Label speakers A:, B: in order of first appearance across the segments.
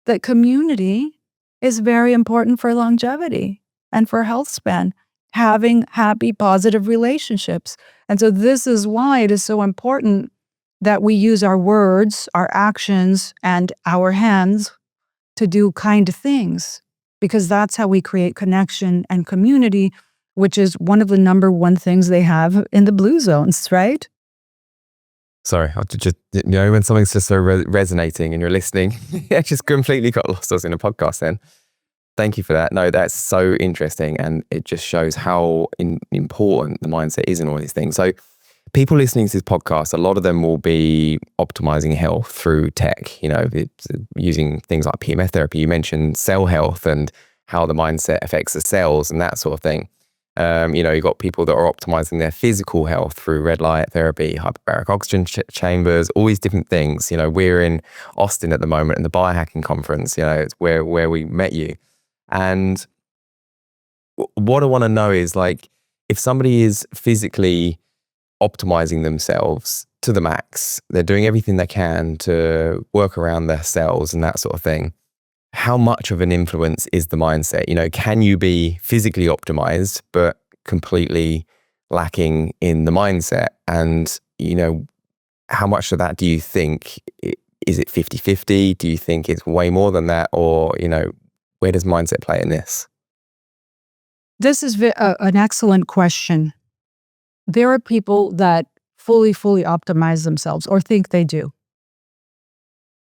A: that community is very important for longevity and for health span, having happy, positive relationships. And so this is why it is so important that we use our words, our actions, and our hands to do kind things, because that's how we create connection and community, which is one of the number one things they have in the blue zones, right?
B: Sorry, I just, when something's just so resonating and you're listening, I just completely got lost. I was in a podcast then. Thank you for that. No, that's so interesting. And it just shows how important the mindset is in all these things. So people listening to this podcast, a lot of them will be optimizing health through tech, it's using things like PEMF therapy. You mentioned cell health and how the mindset affects the cells and that sort of thing. You've got people that are optimizing their physical health through red light therapy, hyperbaric oxygen chambers, all these different things. We're in Austin at the moment in the Biohacking conference, it's where we met you. And what I want to know is, like, if somebody is physically optimizing themselves to the max, they're doing everything they can to work around their cells and that sort of thing, how much of an influence is the mindset? Can you be physically optimized but completely lacking in the mindset? And how much of that do you think, is it 50-50? Do you think it's way more than that? Or where does mindset play in this?
A: This is an excellent question. There are people that fully optimize themselves or think they do.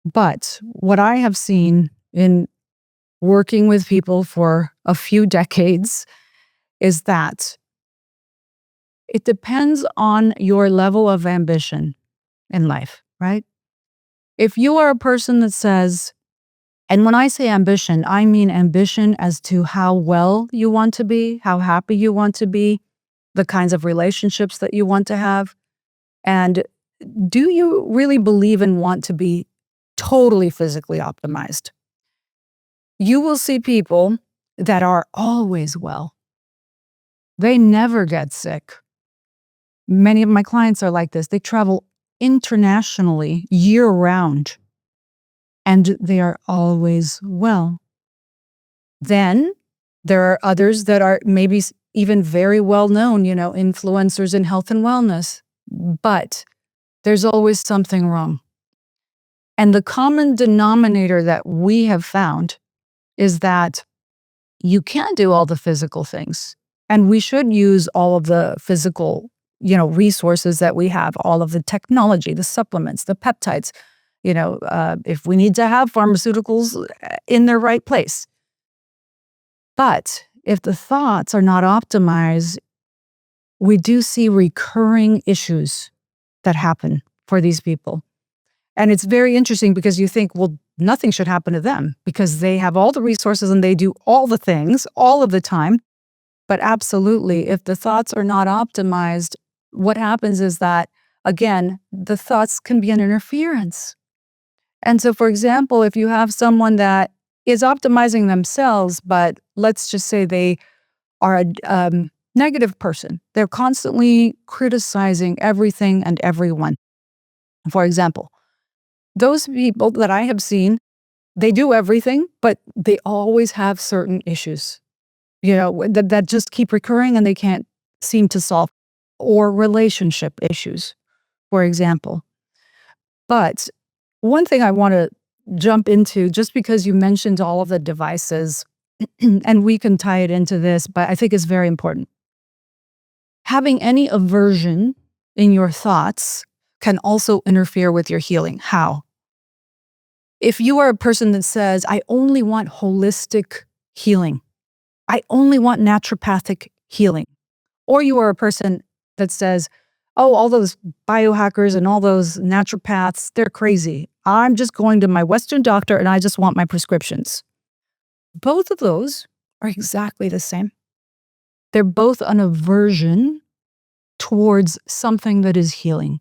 A: But what I have seen in working with people for a few decades is that it depends on your level of ambition in life, right? If you are a person that says, and when I say ambition, I mean ambition as to how well you want to be, how happy you want to be, the kinds of relationships that you want to have. And do you really believe and want to be totally physically optimized? You will see people that are always well. They never get sick. Many of my clients are like this. They travel internationally year-round, and they are always well. Then there are others that are maybe even very well known, influencers in health and wellness, but there's always something wrong. And the common denominator that we have found is that you can do all the physical things, and we should use all of the physical, resources that we have, all of the technology, the supplements, the peptides, if we need to have pharmaceuticals in their right place. But if the thoughts are not optimized, we do see recurring issues that happen for these people. And it's very interesting because you think, well, nothing should happen to them because they have all the resources and they do all the things all of the time. But absolutely, if the thoughts are not optimized, what happens is that, again, the thoughts can be an interference. And so, for example, if you have someone that is optimizing themselves, but let's just say they are a negative person, they're constantly criticizing everything and everyone. For example, those people that I have seen, they do everything, but they always have certain issues, that just keep recurring and they can't seem to solve, or relationship issues, for example. But one thing I want to jump into, just because you mentioned all of the devices, and we can tie it into this, but I think it's very important. Having any aversion in your thoughts can also interfere with your healing. How? If you are a person that says, I only want holistic healing, I only want naturopathic healing, or you are a person that says, oh, all those biohackers and all those naturopaths, they're crazy. I'm just going to my Western doctor and I just want my prescriptions. Both of those are exactly the same. They're both an aversion towards something that is healing.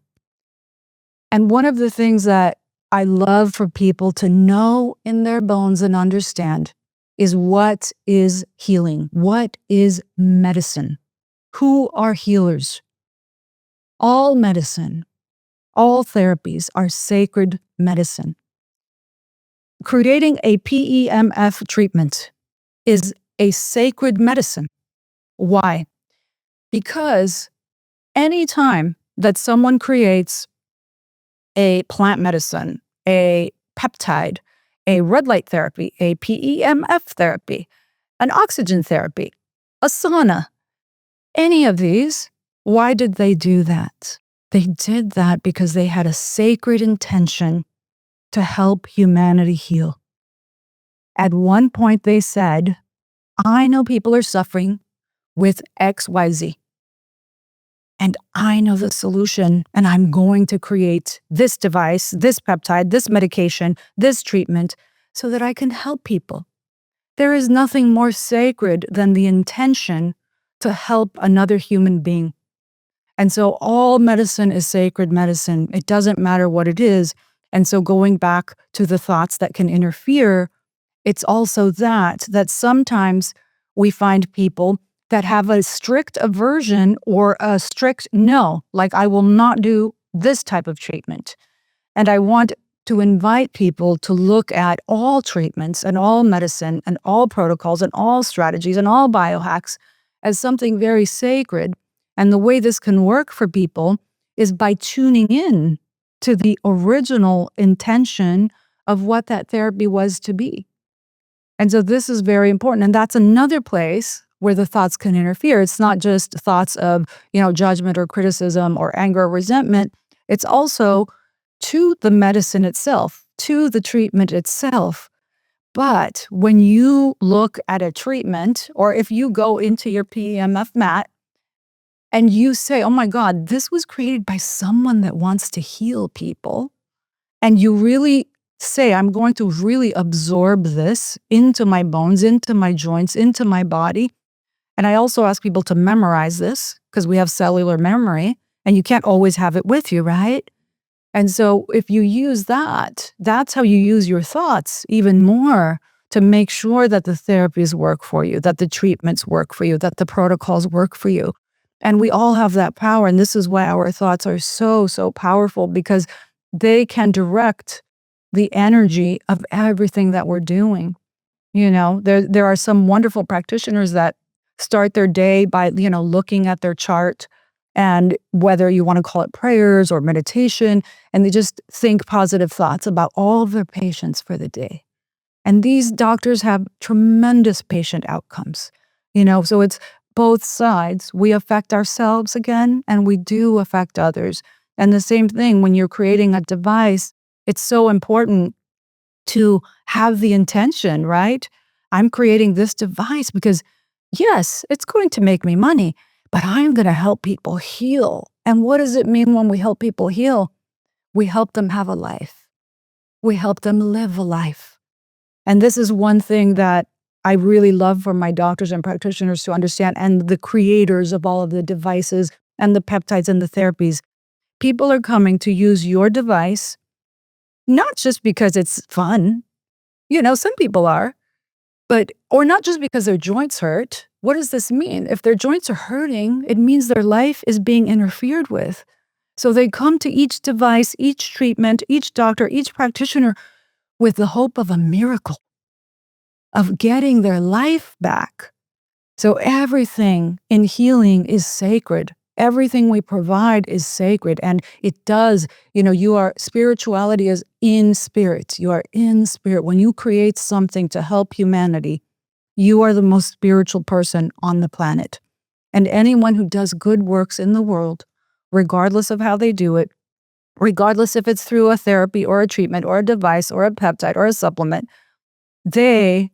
A: And one of the things that I love for people to know in their bones and understand is what is healing? What is medicine? Who are healers? All medicine, all therapies are sacred medicine. creating a PEMF treatment is a sacred medicine. Why? Because anytime that someone creates a plant medicine, a peptide, a red light therapy, a PEMF therapy, an oxygen therapy, a sauna, any of these, why did they do that? They did that because they had a sacred intention to help humanity heal. At one point, they said, I know people are suffering with XYZ. And I know the solution, and I'm going to create this device, this peptide, this medication, this treatment, so that I can help people. There is nothing more sacred than the intention to help another human being. And so all medicine is sacred medicine. It doesn't matter what it is. And so going back to the thoughts that can interfere, it's also that sometimes we find people that have a strict aversion or a strict no, like I will not do this type of treatment. And I want to invite people to look at all treatments and all medicine and all protocols and all strategies and all biohacks as something very sacred. And the way this can work for people is by tuning in to the original intention of what that therapy was to be. And so this is very important. And that's another place where the thoughts can interfere. It's not just thoughts of, judgment or criticism or anger or resentment. It's also to the medicine itself, to the treatment itself. But when you look at a treatment, or if you go into your PEMF mat and you say, oh my God, this was created by someone that wants to heal people, and you really say, I'm going to really absorb this into my bones, into my joints, into my body. And I also ask people to memorize this because we have cellular memory and you can't always have it with you, right? And so if you use that, that's how you use your thoughts even more to make sure that the therapies work for you, that the treatments work for you, that the protocols work for you. And we all have that power. And this is why our thoughts are so, so powerful, because they can direct the energy of everything that we're doing. There are some wonderful practitioners that start their day by, looking at their chart, and whether you want to call it prayers or meditation, and they just think positive thoughts about all of their patients for the day. And these doctors have tremendous patient outcomes, so it's both sides. We affect ourselves again, and we do affect others. And the same thing when you're creating a device, it's so important to have the intention, right? I'm creating this device because, yes, it's going to make me money, but I'm going to help people heal. And what does it mean when we help people heal? We help them have a life. We help them live a life. And this is one thing that I really love for my doctors and practitioners to understand, and the creators of all of the devices and the peptides and the therapies. People are coming to use your device, not just because it's fun. Some people are, or not just because their joints hurt. What does this mean? If their joints are hurting, it means their life is being interfered with. So they come to each device, each treatment, each doctor, each practitioner with the hope of a miracle, of getting their life back. So everything in healing is sacred. Everything we provide is sacred. And it does, spirituality is in spirit. You are in spirit. When you create something to help humanity, you are the most spiritual person on the planet. And anyone who does good works in the world, regardless of how they do it, regardless if it's through a therapy or a treatment or a device or a peptide or a supplement, they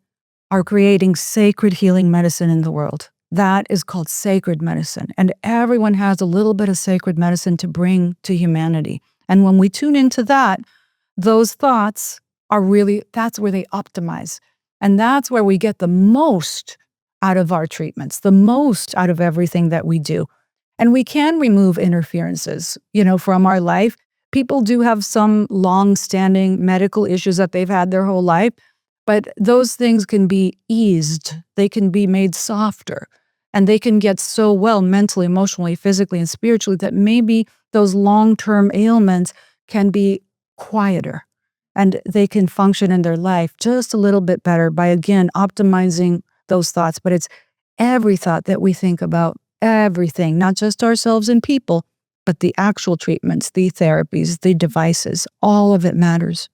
A: are creating sacred healing medicine in the world. That is called sacred medicine. And everyone has a little bit of sacred medicine to bring to humanity. And when we tune into that, those thoughts that's where they optimize. And that's where we get the most out of our treatments, the most out of everything that we do. And we can remove interferences, from our life. People do have some long-standing medical issues that they've had their whole life, but those things can be eased. They can be made softer, and they can get so well mentally, emotionally, physically, and spiritually that maybe those long-term ailments can be quieter. and they can function in their life just a little bit better by, again, optimizing those thoughts. But it's every thought that we think about, everything, not just ourselves and people, but the actual treatments, the therapies, the devices, all of it matters.